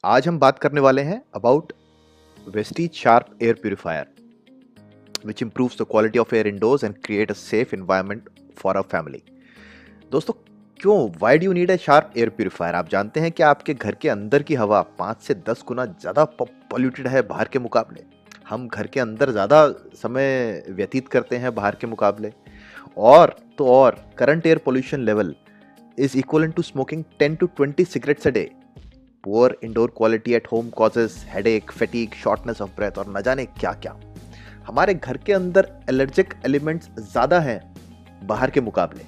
आज हम बात करने वाले हैं about Vestige Sharp air purifier which improves the quality of air indoors and create a safe environment for a family. दोस्तों, क्यों why do you need a sharp air purifier? आप जानते हैं कि आपके घर के अंदर की हवा 5 से 10 गुना ज़्यादा पॉल्यूटेड है बाहर के मुकाबले। हम घर के अंदर ज़्यादा समय व्यतीत करते हैं बाहर के मुकाबले। और current air pollution level is equal to smoking 10 to 20 cigarettes a day। Poor indoor quality at home causes headache, fatigue, shortness of breath और न जाने क्या क्या। हमारे घर के अंदर एलर्जिक एलिमेंट्स ज़्यादा हैं बाहर के मुकाबले।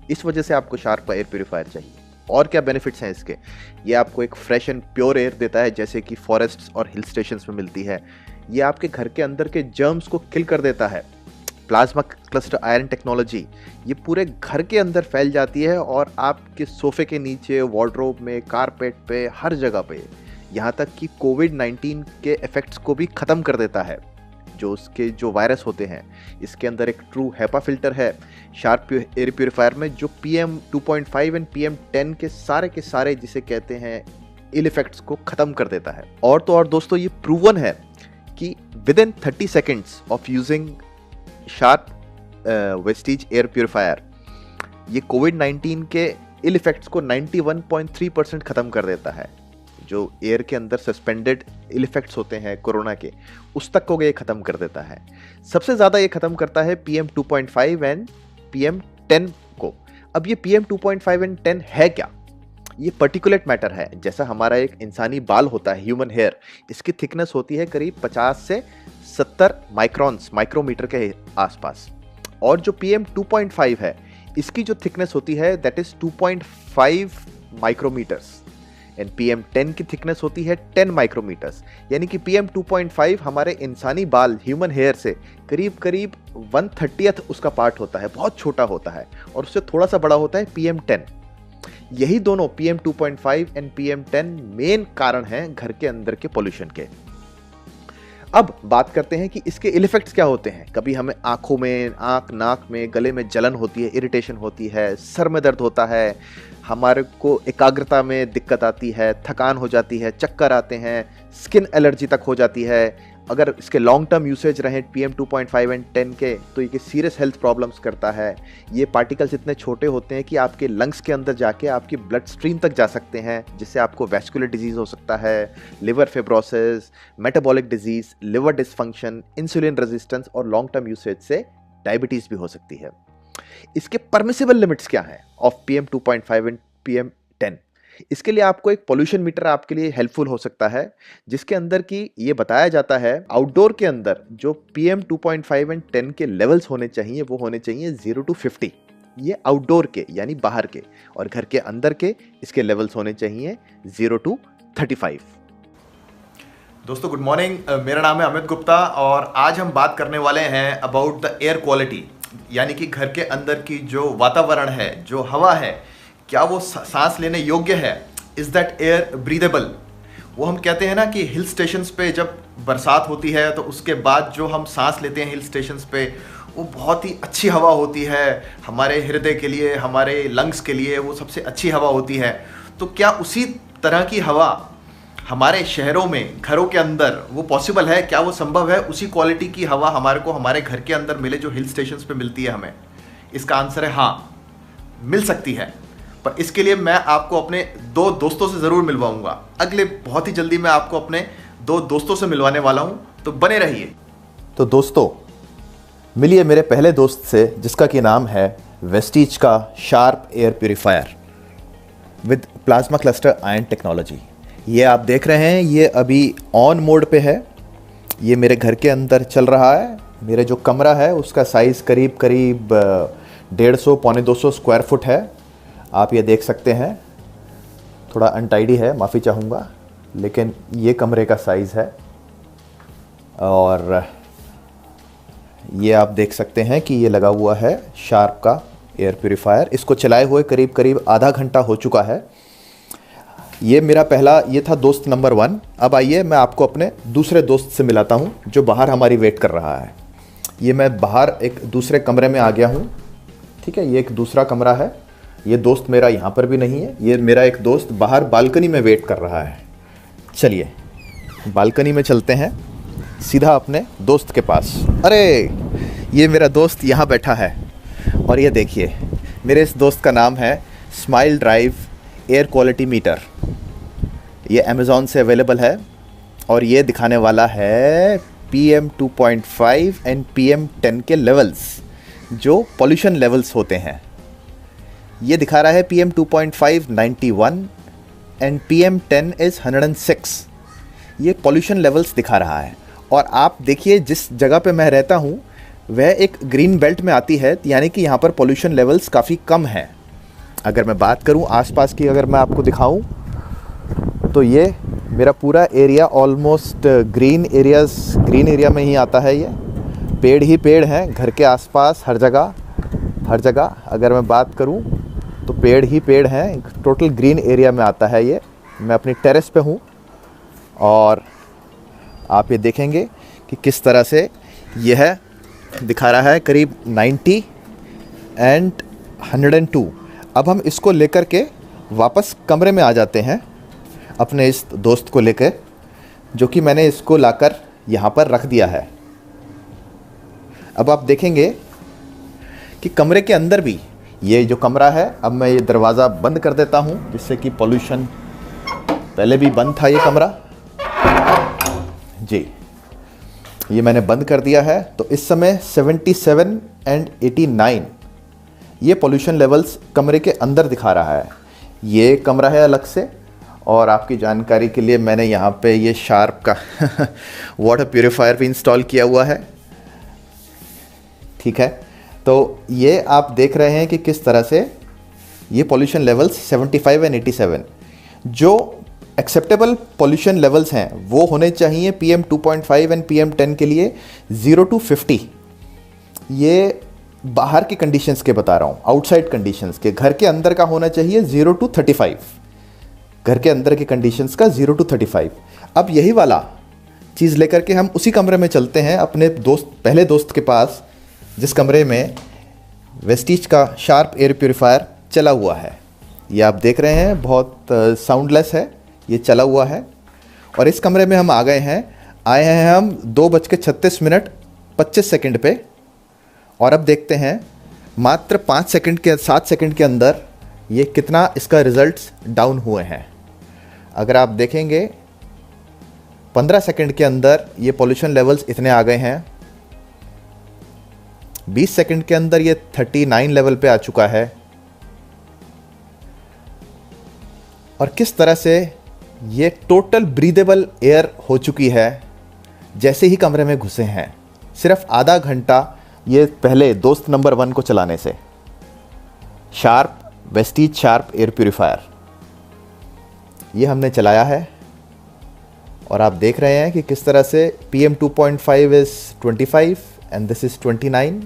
इस वजह से आपको शार्प एयर प्यूरिफायर चाहिए। और क्या बेनिफिट्स हैं इसके? ये आपको एक फ्रेश एंड प्योर एयर देता है, जैसे कि फॉरेस्ट्स और हिल स्टेशंस में मिलती है। ये आपके घर के अंदर के जर्म्स को किल कर देता है। प्लाज्मा क्लस्टर आयरन टेक्नोलॉजी ये पूरे घर के अंदर फैल जाती है और आपके सोफे के नीचे, वार्डरोब में, कारपेट पे, हर जगह पे। यहाँ तक कि कोविड-19 के इफेक्ट्स को भी ख़त्म कर देता है। जो वायरस होते हैं, इसके अंदर एक ट्रू हेपा फिल्टर है शार्प एयर प्यूरिफायर में, जो PM 2.5 एंड PM 10 के सारे जिसे कहते हैं इल इफेक्ट्स को ख़त्म कर देता है। और तो और दोस्तों, ये प्रूवन है कि with in 30 seconds of using sharp Vestige air purifier ये कोविड-19 के इल इफेक्ट्स को 91.3% खत्म कर देता है। जो एयर के अंदर सस्पेंडेड इल इफेक्ट्स होते हैं कोरोना के, उस तक को ये खत्म कर देता है। सबसे ज़्यादा ये खत्म करता है PM 2.5 एंड PM 10 को। अब ये PM 2.5 एंड 10 है क्या? ये पर्टिकुलेट मैटर है। जैसा हमारा एक इंसानी बाल होता है, ह्यूमन हेयर, इसकी थिकनेस होती है करीब 50 से 70 माइक्रोमीटर के आसपास। और जो PM 2.5 है, इसकी जो थिकनेस होती है that is 2.5 micrometres and PM 10 की थिकनेस होती है 10 माइक्रोमीटर्स। यानी कि PM 2.5 हमारे इंसानी बाल, ह्यूमन हेयर से करीब 1/30 उसका पार्ट होता है, बहुत छोटा होता है। और उससे थोड़ा सा बड़ा होता है PM 10। यही दोनों PM 2.5 एंड PM 10 मेन कारण हैं घर के अंदर के पोल्यूशन के। अब बात करते हैं कि इसके इल इफेक्ट्स क्या होते हैं। कभी हमें आंखों में, नाक में, गले में जलन होती है, इरिटेशन होती है, सर में दर्द होता है, हमारे को एकाग्रता में दिक्कत आती है, थकान हो जाती है, चक्कर आते हैं, स्किन एलर्जी तक हो जाती है। अगर इसके लॉन्ग टर्म यूसेज रहे PM 2.5 एंड 10 के, तो ये सीरियस हेल्थ प्रॉब्लम्स करता है। ये पार्टिकल्स इतने छोटे होते हैं कि आपके लंग्स के अंदर जाके आपकी ब्लड स्ट्रीम तक जा सकते हैं, जिससे आपको वैस्कुलर डिजीज हो सकता है, liver fibrosis, metabolic disease, liver dysfunction, insulin resistance और लॉन्ग टर्म यूसेज से डायबिटीज भी हो सकती है। इसके परमिसिबल लिमिट्स क्या हैं ऑफ PM 2.5 एंड PM 10? इसके लिए आपको एक पोल्यूशन मीटर आपके लिए हेल्पफुल हो सकता है, जिसके अंदर की ये बताया जाता है आउटडोर के अंदर जो PM 2.5 एंड 10 के लेवल्स होने चाहिए वो होने चाहिए 0 to 50। ये आउटडोर के यानी बाहर के। और घर के अंदर के इसके लेवल्स होने चाहिए 0 to 35। दोस्तों गुड मॉर्निंग, मेरा नाम है अमित गुप्ता और आज हम बात करने वाले हैं अबाउट द एयर क्वालिटी, यानी कि घर के अंदर की जो वातावरण है, जो हवा है, क्या वो सांस लेने योग्य है? Is that air breathable? वो हम कहते हैं ना कि हिल स्टेशंस पे जब बरसात होती है तो उसके बाद जो हम सांस लेते हैं हिल स्टेशंस पे, वो बहुत ही अच्छी हवा होती है हमारे हृदय के लिए, हमारे लंग्स के लिए वो सबसे अच्छी हवा होती है। तो क्या उसी तरह की हवा हमारे शहरों में, घरों के अंदर वो पॉसिबल है? क्या वो संभव है उसी क्वालिटी की हवा हमारे को हमारे घर के अंदर मिले जो हिल स्टेशंस पे मिलती है हमें? इसका आंसर है हाँ, मिल सकती है। पर इसके लिए मैं आपको अपने 2 दोस्तों से ज़रूर मिलवाऊंगा। अगले बहुत ही जल्दी मैं आपको अपने 2 दोस्तों से मिलवाने वाला हूं, तो बने रहिए। तो दोस्तों, मिलिए मेरे पहले दोस्त से, जिसका कि नाम है वेस्टीज का sharp air purifier with plasma cluster iron technology. ये आप देख रहे हैं, ये अभी ऑन मोड पे है। ये मेरे घर के अंदर चल रहा है। मेरे जो कमरा है उसका साइज़ करीब 150 पौने 200 स्क्वायर फुट है। आप ये देख सकते हैं, थोड़ा अनटाइडी है, माफ़ी चाहूँगा, लेकिन ये कमरे का साइज़ है। और ये आप देख सकते हैं कि ये लगा हुआ है शार्प का एयर प्यूरिफायर। इसको चलाए हुए करीब आधा घंटा हो चुका है। ये मेरा पहला, ये था दोस्त नंबर 1। अब आइए मैं आपको अपने दूसरे दोस्त से मिलाता हूँ जो बाहर हमारी वेट कर रहा है। ये मैं बाहर एक दूसरे कमरे में आ गया हूँ, ठीक है। ये एक दूसरा कमरा है। ये दोस्त मेरा यहाँ पर भी नहीं है। ये मेरा एक दोस्त बाहर बालकनी में वेट कर रहा है। चलिए बालकनी में चलते हैं सीधा अपने दोस्त के पास। अरे ये मेरा दोस्त यहाँ बैठा है और ये देखिए, मेरे इस दोस्त का नाम है Smile Drive air quality meter. ये अमेज़ॉन से अवेलेबल है और ये दिखाने वाला है PM 2.5 एंड PM 10 के लेवल्स, जो पॉल्यूशन लेवल्स होते हैं। ये दिखा रहा है PM 2.5 91 एंड PM 10 इज़ 106। ये पॉल्यूशन लेवल्स दिखा रहा है। और आप देखिए जिस जगह पे मैं रहता हूँ वह एक ग्रीन बेल्ट में आती है, यानी कि यहाँ पर पॉल्यूशन लेवल्स काफ़ी कम हैं। अगर मैं बात करूँ आसपास की, अगर मैं आपको दिखाऊँ तो ये मेरा पूरा एरिया ऑलमोस्ट ग्रीन एरिया में ही आता है। ये पेड़ ही पेड़ हैं घर के आसपास, हर जगह अगर मैं बात करूँ तो पेड़ ही पेड़ हैं। टोटल ग्रीन एरिया में आता है ये। मैं अपनी टेरेस पे हूँ और आप ये देखेंगे कि किस तरह से यह दिखा रहा है करीब 90 एंड 102। अब हम इसको लेकर के वापस कमरे में आ जाते हैं अपने इस दोस्त को लेकर, जो कि मैंने इसको लाकर यहाँ पर रख दिया है। अब आप देखेंगे कि कमरे के अंदर भी, ये जो कमरा है, अब मैं ये दरवाज़ा बंद कर देता हूँ जिससे कि पॉल्यूशन, पहले भी बंद था ये कमरा जी, ये मैंने बंद कर दिया है। तो इस समय 77 एंड 89 ये पॉल्यूशन लेवल्स कमरे के अंदर दिखा रहा है। ये कमरा है अलग से, और आपकी जानकारी के लिए मैंने यहाँ पे ये शार्प का वाटर प्यूरीफायर भी इंस्टॉल किया हुआ है। ठीक है, तो ये आप देख रहे हैं कि किस तरह से ये पॉल्यूशन लेवल्स 75 एंड 87, जो एक्सेप्टेबल पॉल्यूशन लेवल्स हैं वो होने चाहिए PM 2.5 एंड PM 10 के लिए 0 to 50। ये बाहर की कंडीशंस के बता रहा हूँ, आउटसाइड कंडीशंस के। घर के अंदर का होना चाहिए 0 to 35, घर के अंदर की कंडीशंस का 0 to 35। अब यही वाला चीज़ लेकर के हम उसी कमरे में चलते हैं अपने पहले दोस्त के पास, जिस कमरे में वेस्टीज का शार्प एयर प्यूरीफायर चला हुआ है। ये आप देख रहे हैं बहुत साउंडलेस है, ये चला हुआ है। और इस कमरे में हम आए हैं हम 2:36 पे। और अब देखते हैं मात्र 7 सेकंड के अंदर ये कितना इसका रिजल्ट्स डाउन हुए हैं। अगर आप देखेंगे 15 सेकंड के अंदर ये पॉल्यूशन लेवल्स इतने आ गए हैं। 20 सेकंड के अंदर ये 39 लेवल पे आ चुका है। और किस तरह से ये टोटल ब्रीदेबल एयर हो चुकी है जैसे ही कमरे में घुसे हैं। सिर्फ आधा घंटा ये पहले दोस्त नंबर 1 को चलाने से। वेस्टीज शार्प एयर प्यूरीफायर ये हमने चलाया है और आप देख रहे हैं कि किस तरह से PM 2.5 is 25 and this is 29।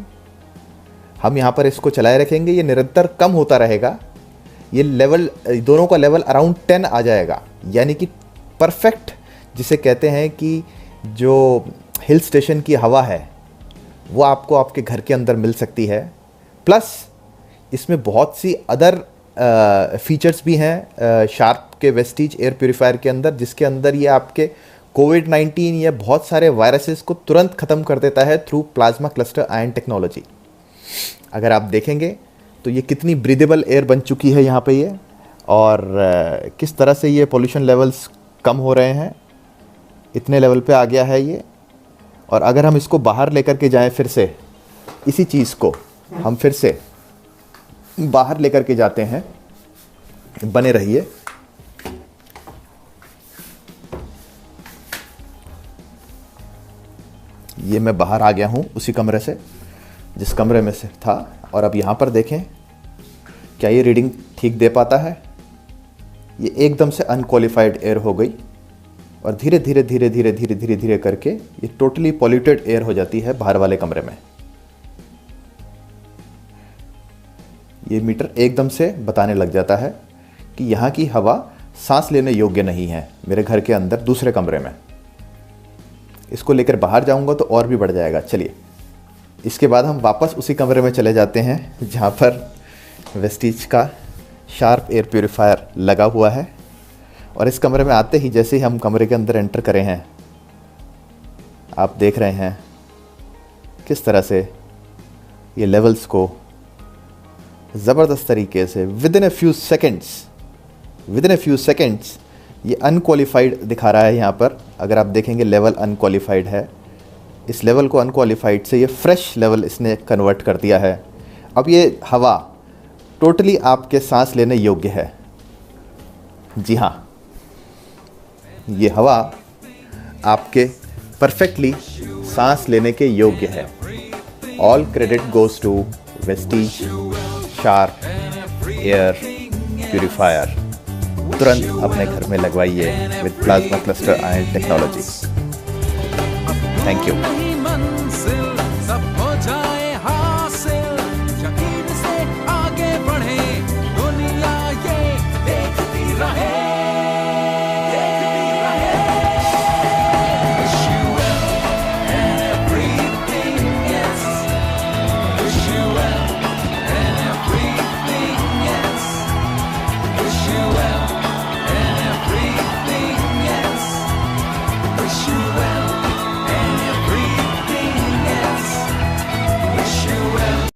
हम यहाँ पर इसको चलाए रखेंगे, ये निरंतर कम होता रहेगा। ये लेवल, दोनों का लेवल अराउंड 10 आ जाएगा, यानी कि परफेक्ट, जिसे कहते हैं कि जो हिल स्टेशन की हवा है वो आपको आपके घर के अंदर मिल सकती है। प्लस इसमें बहुत सी अदर फीचर्स भी हैं शार्प के वेस्टीज एयर प्यूरीफायर के अंदर, जिसके अंदर ये आपके कोविड-19 या बहुत सारे वायरसेस को तुरंत ख़त्म कर देता है through plasma cluster ion technology. अगर आप देखेंगे तो ये कितनी ब्रीदेबल एयर बन चुकी है यहाँ पे ये, और किस तरह से ये पॉल्यूशन लेवल्स कम हो रहे हैं, इतने लेवल पे आ गया है ये। और अगर हम इसको बाहर लेकर के जाएं, फिर से इसी चीज़ को हम फिर से बाहर लेकर के जाते हैं, बने रहिए। ये मैं बाहर आ गया हूँ उसी कमरे से जिस कमरे में से था, और अब यहाँ पर देखें क्या ये रीडिंग ठीक दे पाता है। ये एकदम से अनक्वालिफाइड एयर हो गई और धीरे धीरे धीरे धीरे धीरे धीरे धीरे करके ये टोटली पॉल्यूटेड एयर हो जाती है बाहर वाले कमरे में। ये मीटर एकदम से बताने लग जाता है कि यहाँ की हवा सांस लेने योग्य नहीं है मेरे घर के अंदर दूसरे कमरे में। इसको लेकर बाहर जाऊंगा तो और भी बढ़ जाएगा। चलिए, इसके बाद हम वापस उसी कमरे में चले जाते हैं जहाँ पर वेस्टीज का शार्प एयर प्यूरीफायर लगा हुआ है, और इस कमरे में आते ही जैसे ही हम कमरे के अंदर एंटर करें हैं, आप देख रहे हैं किस तरह से ये लेवल्स को ज़बरदस्त तरीके से with in a few seconds ये अनक्वालिफाइड दिखा रहा है। यहाँ पर अगर आप देखेंगे लेवल अनक्वालिफाइड है, इस लेवल को अनक्वालिफाइड से ये फ्रेश लेवल इसने कन्वर्ट कर दिया है। अब ये हवा टोटली आपके सांस लेने योग्य है। जी हाँ, ये हवा आपके परफेक्टली सांस लेने के योग्य है। All credit goes to Vestige Sharp air purifier. तुरंत अपने घर में लगवाइए with plasma cluster ion technology. Thank you. Wish you well.